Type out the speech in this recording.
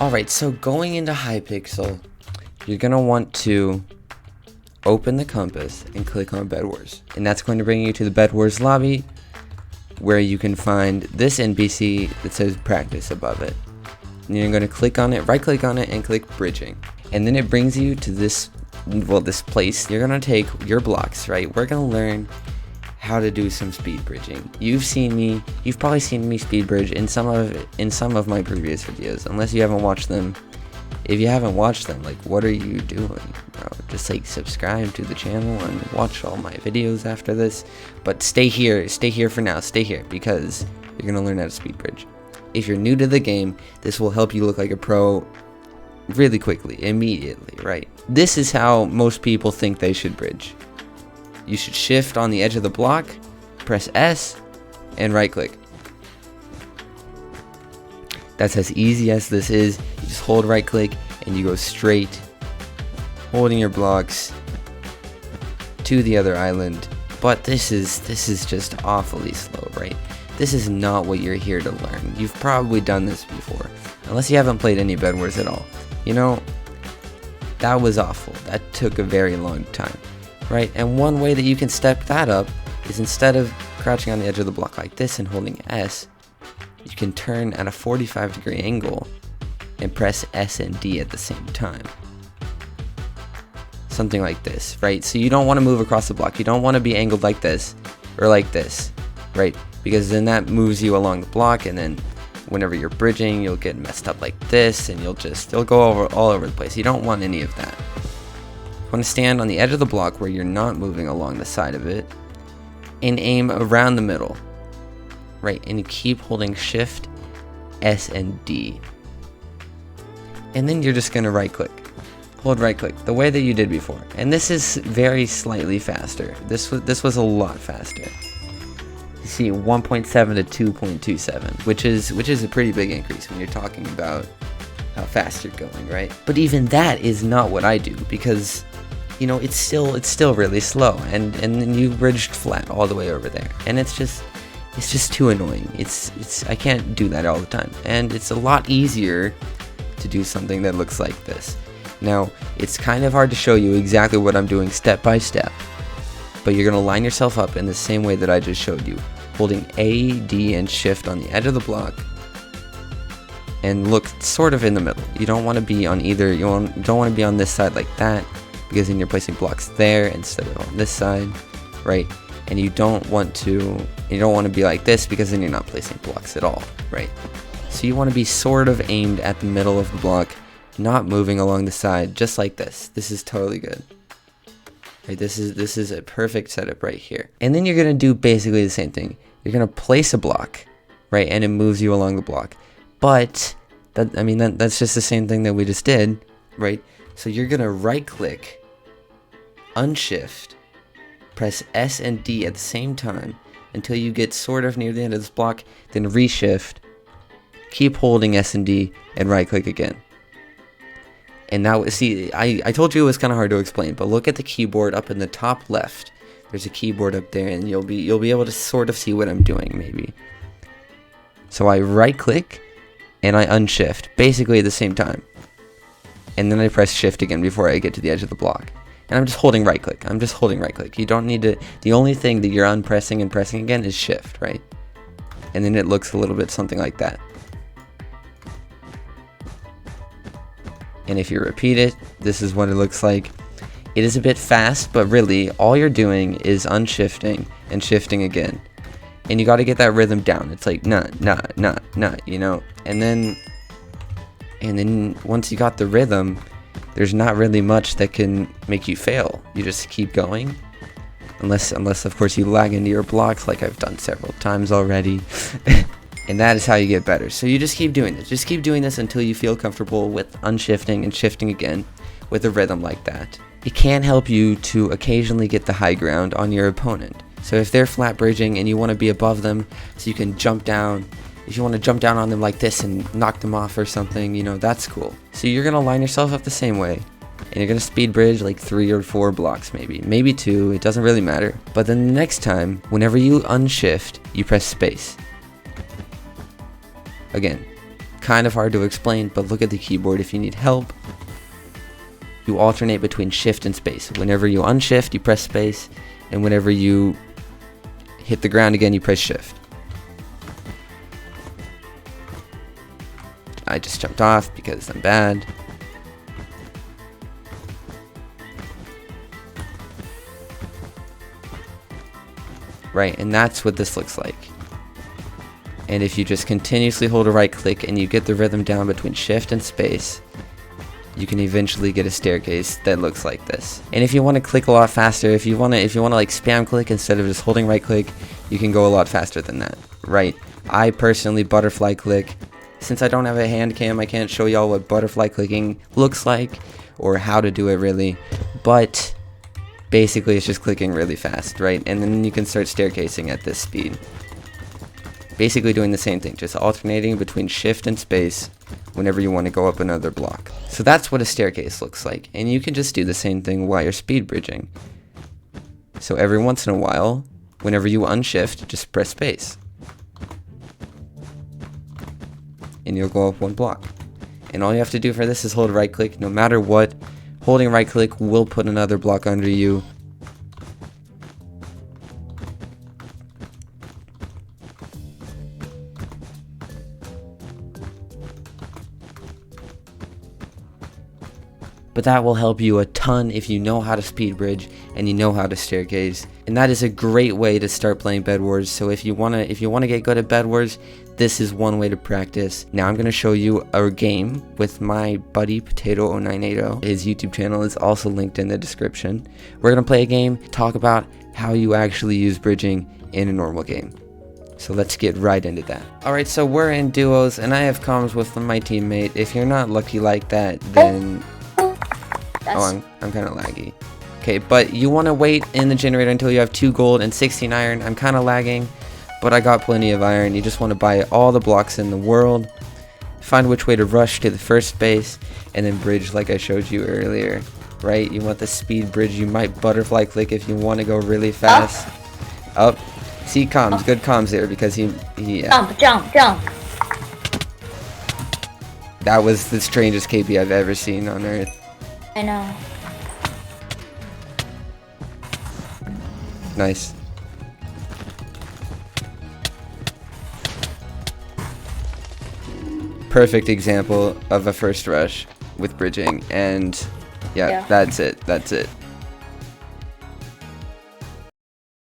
Alright, so going into Hypixel, you're going to want to open the compass and click on Bedwars. And that's going to bring you to the Bedwars lobby, where you can find this NPC that says practice above it. And you're going to click on it, right click on it, and click bridging. And then it brings you to this place. You're going to take your blocks, right? We're going to learn how to do some speed bridging. You've probably seen me speed bridge in some of my previous videos, unless you haven't watched them. If you haven't watched them, like, what are you doing, bro? Just like subscribe to the channel and watch all my videos after this. But stay here for now, stay here, because you're gonna learn how to speed bridge. If you're new to the game, this will help you look like a pro really quickly, immediately, right? This is how most people think they should bridge. You should shift on the edge of the block, press S, and right click. That's as easy as this is. You just hold right click and you go straight, holding your blocks to the other island. But this is just awfully slow, right? This is not what you're here to learn. You've probably done this before, unless you haven't played any Bedwars at all. You know, that was awful. That took a very long time, right? And one way that you can step that up is, instead of crouching on the edge of the block like this and holding S, you can turn at a 45-degree angle and press S and D at the same time. Something like this, right? So you don't want to move across the block. You don't want to be angled like this or like this, right? Because then that moves you along the block, and then whenever you're bridging, you'll get messed up like this, and you'll go all over the place. You don't want any of that. You want to stand on the edge of the block where you're not moving along the side of it, and aim around the middle. Right, and you keep holding Shift, S, and D. And then you're just gonna right click. Hold right click, the way that you did before. And this is very slightly faster. This was a lot faster. You see 1.7 to 2.27, which is a pretty big increase when you're talking about how fast you're going, right? But even that is not what I do, because, you know, it's still really slow, and then you bridged flat all the way over there. And it's just too annoying. I can't do that all the time, and it's a lot easier to do something that looks like this. Now, it's kind of hard to show you exactly what I'm doing step by step, but you're gonna line yourself up in the same way that I just showed you, holding A, D, and Shift on the edge of the block, and look sort of in the middle. You don't want to be on either. You don't want to be on this side like that, because then you're placing blocks there instead of on this side, right? And you don't want to be like this, because then you're not placing blocks at all, right? So you want to be sort of aimed at the middle of the block, not moving along the side, just like this. This is totally good. Right, this is a perfect setup right here. And then you're gonna do basically the same thing. You're gonna place a block, right, and it moves you along the block. But that's just the same thing that we just did, right? So you're gonna right click, unshift, press S and D at the same time until you get sort of near the end of this block, then reshift, keep holding S and D, and right click again. And now, see, I told you it was kind of hard to explain, but look at the keyboard up in the top left. There's a keyboard up there, and you'll be able to sort of see what I'm doing, maybe. So I right click and I unshift, basically at the same time. And then I press shift again before I get to the edge of the block. And I'm just holding right click. You don't need to, the only thing that you're unpressing and pressing again is shift, right? And then it looks a little bit something like that. And if you repeat it, this is what it looks like. It is a bit fast, but really all you're doing is unshifting and shifting again. And you got to get that rhythm down. It's like nah, you know. And then once you got the rhythm, there's not really much that can make you fail. You just keep going. Unless of course you lag into your blocks, like I've done several times already. And that is how you get better. So you just keep doing this. Just keep doing this until you feel comfortable with unshifting and shifting again with a rhythm like that. It can help you to occasionally get the high ground on your opponent. So if they're flat bridging and you want to be above them so you can jump down, if you want to jump down on them like this and knock them off or something, you know, that's cool. So you're going to line yourself up the same way, and you're going to speed bridge like 3 or 4 blocks maybe 2, it doesn't really matter. But then the next time, whenever you unshift, you press space. Again, kind of hard to explain, but look at the keyboard if you need help. You alternate between shift and space. Whenever you unshift, you press space, and whenever you hit the ground again, you press shift. I just jumped off because I'm bad. Right, and that's what this looks like. And if you just continuously hold a right click and you get the rhythm down between shift and space, you can eventually get a staircase that looks like this. And if you want to click a lot faster, if you want to like spam click instead of just holding right click, you can go a lot faster than that. Right, I personally butterfly click. Since I don't have a hand cam, I can't show y'all what butterfly clicking looks like or how to do it really, but basically it's just clicking really fast, right? And then you can start staircasing at this speed. Basically doing the same thing, just alternating between shift and space whenever you want to go up another block. So that's what a staircase looks like, and you can just do the same thing while you're speed bridging. So every once in a while, whenever you unshift, just press space. And you'll go up one block. And all you have to do for this is hold right click. No matter what, holding right click will put another block under you. But that will help you a ton if you know how to speed bridge and you know how to staircase. And that is a great way to start playing Bedwars. So if you wanna get good at Bedwars, this is one way to practice. Now I'm gonna show you a game with my buddy Potato0980. His YouTube channel is also linked in the description. We're gonna play a game, talk about how you actually use bridging in a normal game. So let's get right into that. Alright, so we're in duos and I have comms with my teammate. If you're not lucky like that, then I'm kind of laggy. Okay, but you want to wait in the generator until you have 2 gold and 16 iron. I'm kind of lagging, but I got plenty of iron. You just want to buy all the blocks in the world, find which way to rush to the first base, and then bridge like I showed you earlier. Right? You want the speed bridge. You might butterfly click if you want to go really fast. Up. See comms. Good comms there because he Jump. That was the strangest KP I've ever seen on Earth. I know. Nice. Perfect example of a first rush with bridging, and yeah, that's it.